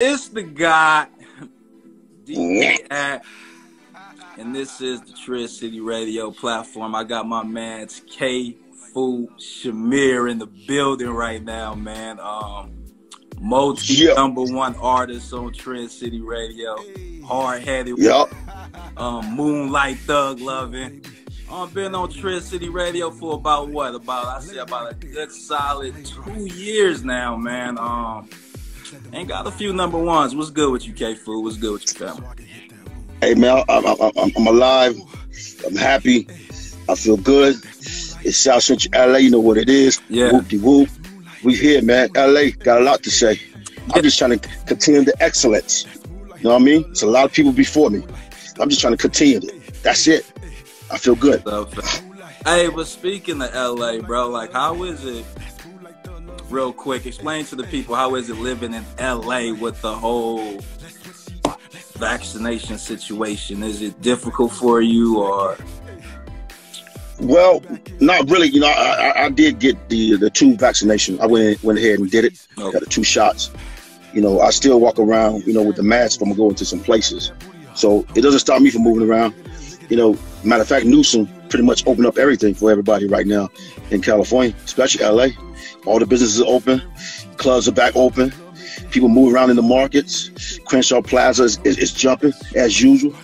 It's the guy, itsDjAnt, and this is the Trill City Radio platform. I got my man Kphu Shameer in the building right now, man. Multi-number-1 artist on Trill City Radio, hard-headed, moonlight thug loving. I've been on Trill City Radio for about what? About a good solid 2 years now, man. Ain't got a few number ones. What's good with you, Kphu? What's good with your family? Hey man, I'm alive. I'm happy. I feel good. It's South Central LA. You know what it is. Yeah. Whoop-de-whoop. We here, man. LA got a lot to say. I'm just trying to continue the excellence. You know what I mean? It's a lot of people before me. I'm just trying to continue it. That's it. I feel good. Hey, but speaking of LA, bro, like, how is it? Real quick, explain to the people, how is it living in LA with the whole vaccination situation? Is it difficult for you, or? Well, not really. You know, I did get the 2 vaccinations. I went ahead and did it. Okay. Got the 2 shots. You know, I still walk around, you know, with the mask when I'm going to some places. So it doesn't stop me from moving around. You know, matter of fact, Newsom pretty much opened up everything for everybody right now in California, especially LA. All the businesses are open. Clubs are back open. People move around in the markets. Crenshaw Plaza is jumping as usual.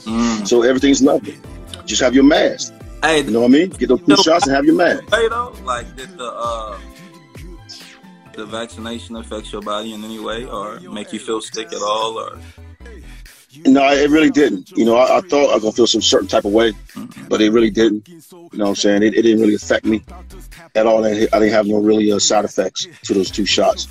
So everything's lovely. Just have your mask. Hey, you know what I mean? Get those 2 shots and have your mask. Hey, though, like, did the vaccination affect your body in any way, or make you feel sick at all, or? No, it really didn't. You know, I thought I was gonna feel some certain type of way, but it really didn't. You know what I'm saying? It didn't really affect me at all. I didn't have no really side effects to those 2 shots.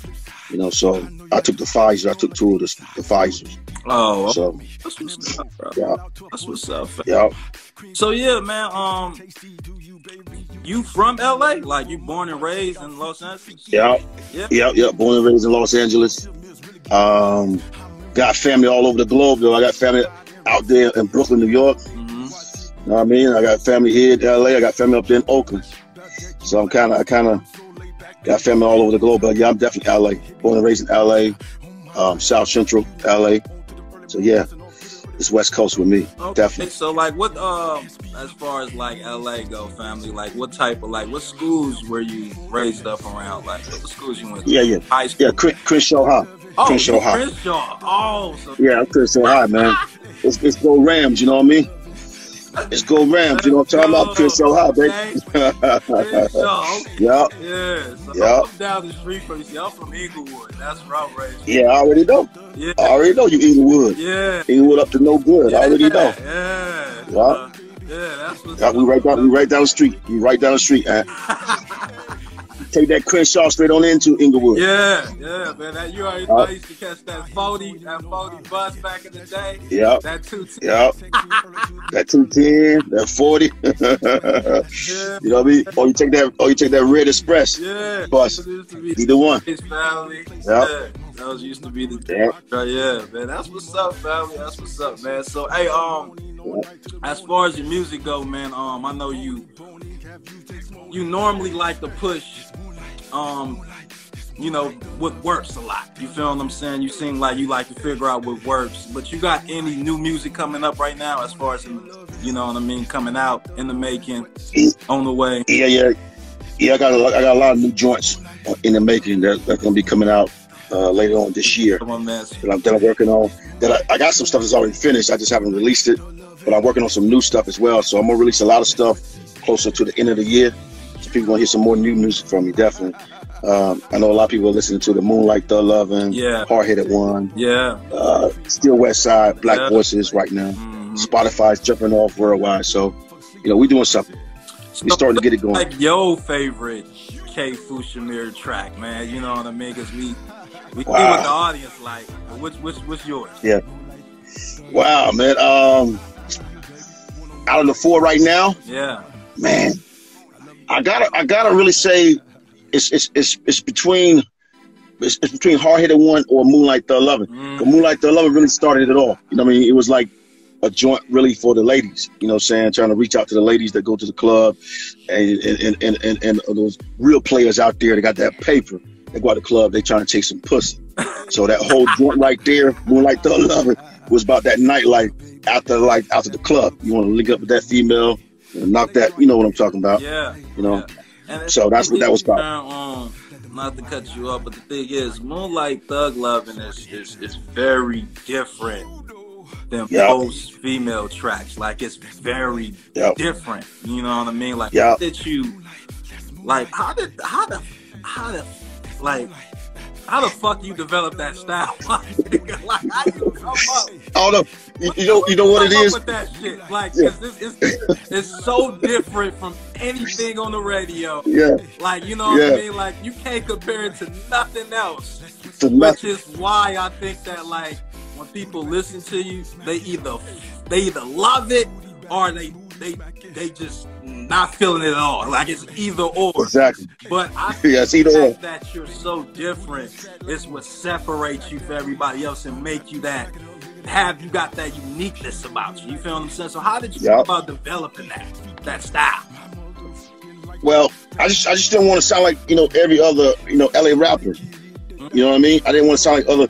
You know, so I took the Pfizer. I took 2 of the Pfizers. Oh, so that's what's up, bro. Yeah, that's what's up. Yeah. So yeah, man. You from LA? Like, you born and raised in Los Angeles? Yeah. Born and raised in Los Angeles. Got family all over the globe, though. I got family out there in Brooklyn, New York. You know what I mean? I got family here in LA. I got family up there in Oakland. So I kind of got family all over the globe. But yeah, I'm definitely LA. Born and raised in LA, South Central LA. So yeah, it's West Coast with me. Okay. Definitely. So like, what as far as like LA go, family, like what type of, like, what schools were you raised up around? Like, what schools you went to? Yeah. High school? Yeah, Crenshaw High. Oh, Crenshaw High. Crenshaw. Oh, so yeah, I'm Crenshaw High, man. It's go Rams, you know what I mean? It's go Rams, you know what I'm talking about? Crenshaw High, baby. Crenshaw. Yeah. Yeah. So yeah. I'm down the street from you. See, I'm from Inglewood. That's where I'm raised. Yeah, I already know. Yeah. I already know you Inglewood. Yeah. Inglewood up to no good. Yeah. I already know. Yeah. Yeah. Yeah, that's what's we right down the street. We right down the street, man. Take that Crenshaw straight on into Inglewood. Yeah, man. You already know I used to catch that 40 bus back in the day. Yeah. That 210. Yeah. That 210, that 40. Yeah. You know what I mean? Or you take that Red Express bus. Either one. Family. Yeah. Those used to be the yeah, man. That's what's up, family. That's what's up, man. So hey, as far as your music go, man, I know you normally like to push you know, what works a lot. You feel what I'm saying? You seem like you like to figure out what works. But you got any new music coming up right now, as far as, you know what I mean, coming out, in the making, on the way? Yeah. I got a lot of new joints in the making that's gonna be coming out later on this year. That I'm working on. I got some stuff that's already finished. I just haven't released it, but I'm working on some new stuff as well. So I'm gonna release a lot of stuff closer to the end of the year. So people gonna hear some more new music from me, definitely. I know a lot of people are listening to the Moonlight Thug Lovin', Hard Headed One, Still West Side, Black Voices right now. Spotify's jumping off worldwide. So, you know, we doing something. We starting to get it going. Like your favorite Kphu Shameer track, man. You know what I mean? Because we see what the audience like. What's yours? Yeah. Wow, man. Out of the 4 right now. Yeah. Man, I gotta really say it's between Hard Headed One or Moonlight Thug Lovin'. Moonlight Thug Lovin' really started it all. You know what I mean? It was like a joint really for the ladies, you know what I'm saying? Trying to reach out to the ladies that go to the club and those real players out there that got that paper. They go out to the club, they trying to chase some pussy. So that whole joint right there, Moonlight Thug Lovin', was about that nightlife after the club. You want to link up with that female and knock that, you know what I'm talking about. Yeah. You know. Yeah. And so that's what that was about. Not to cut you off, but the thing is, Moonlight Thug Lovin' is very different than most female tracks. Like, it's very different. You know what I mean? Like, how did you, like, how the fuck you develop that style? Like, how you come up? Oh no, you know what it is? With that shit, like, it's so different from anything on the radio. Yeah, like, you know what I mean? Like, you can't compare it to nothing else. Which is why I think that, like, when people listen to you, they either love it or they just not feeling it at all. Like, it's either or. Exactly. But I think the fact that you're so different is what separates you from everybody else and make you that, you got that uniqueness about you. You feel what I'm saying? So how did you think about developing that style? Well, I just didn't want to sound like, you know, every other, you know, LA rapper. You know what I mean? I didn't want to sound like other,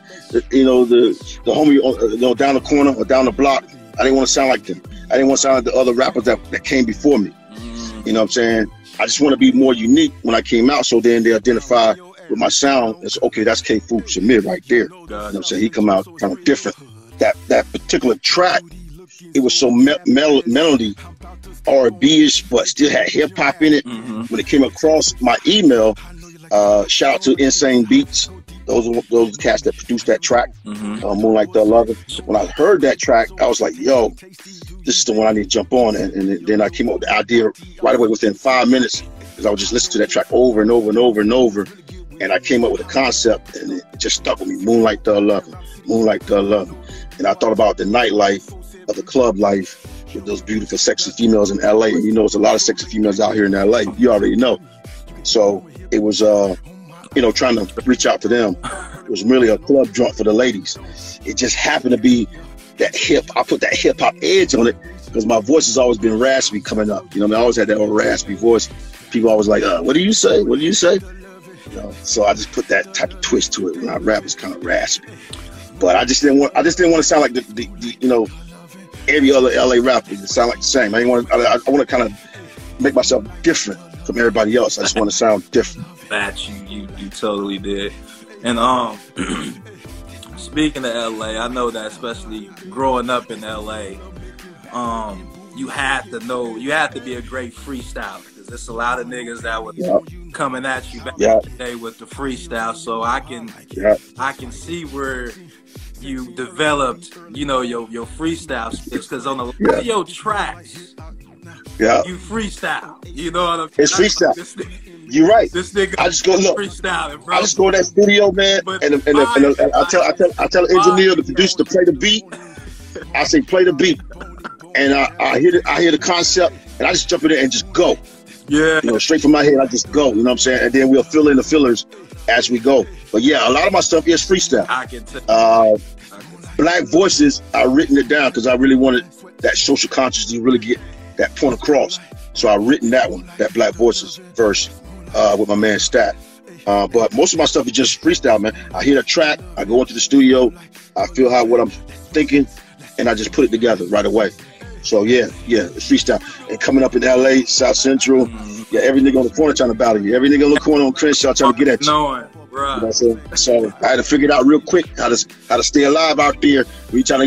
you know, the homie, you know, down the corner or down the block. I didn't want to sound like them. I didn't want to sound like the other rappers that came before me. You know what I'm saying? I just want to be more unique when I came out, so then they identify with my sound as, okay, that's Kphu Shameer right there. You know what I'm saying? He come out kind of different. That particular track, it was so melody, R&B-ish, but still had hip-hop in it. When it came across my email, shout out to Insane Beats. Those are the cats that produced that track, Moonlight Thug Lovin'. When I heard that track, I was like, yo, this is the one I need to jump on. And then I came up with the idea right away within 5 minutes, because I would just listen to that track over and over and over and over. And I came up with a concept, and it just stuck with me. Moonlight Thug Lovin', Moonlight Thug Lovin'. And I thought about the nightlife of the club life with those beautiful, sexy females in LA. And you know, there's a lot of sexy females out here in LA. You already know. So it was, you know, trying to reach out to them. It was really a club joint for the ladies. It just happened to be that I put that hip hop edge on it because my voice has always been raspy coming up. You know, I always had that old raspy voice. People always like, what do you say? What do you say? You know, so I just put that type of twist to it. When I rap, it's kind of raspy. But I just didn't want to sound like the you know, every other LA rapper. It sound like the same. I want to kind of make myself different from everybody else. I just want to sound different. That you totally did. And speaking of LA, I know that especially growing up in LA, you had to be a great freestyler, because there's a lot of niggas that were coming at you back in the day with the freestyle. So I can see where you developed, you know, your freestyle skills, because on a lot of your tracks, you freestyle. You know what I'm saying? It's freestyle. You're right. This nigga, I just go look. Freestyling, bro. I just go in that studio, man, and I tell the engineer, the producer, to play the beat. I say play the beat, and I hear the concept, and I just jump in there and just go. Yeah. You know, straight from my head, I just go. You know what I'm saying? And then we'll fill in the fillers as we go. But yeah, a lot of my stuff is freestyle. I can tell. Black Voices, I written it down because I really wanted that social consciousness to really get that point across. So I written that one, that Black Voices verse with my man Stat. But most of my stuff is just freestyle, man. I hear a track, I go into the studio, I feel what I'm thinking, and I just put it together right away. So yeah, it's freestyle. And coming up in LA, South Central, every nigga on the corner trying to battle you. Every nigga on the corner on Crenshaw trying to get at you. Right. You know what I'm saying? So I had to figure it out real quick how to stay alive out there. We trying to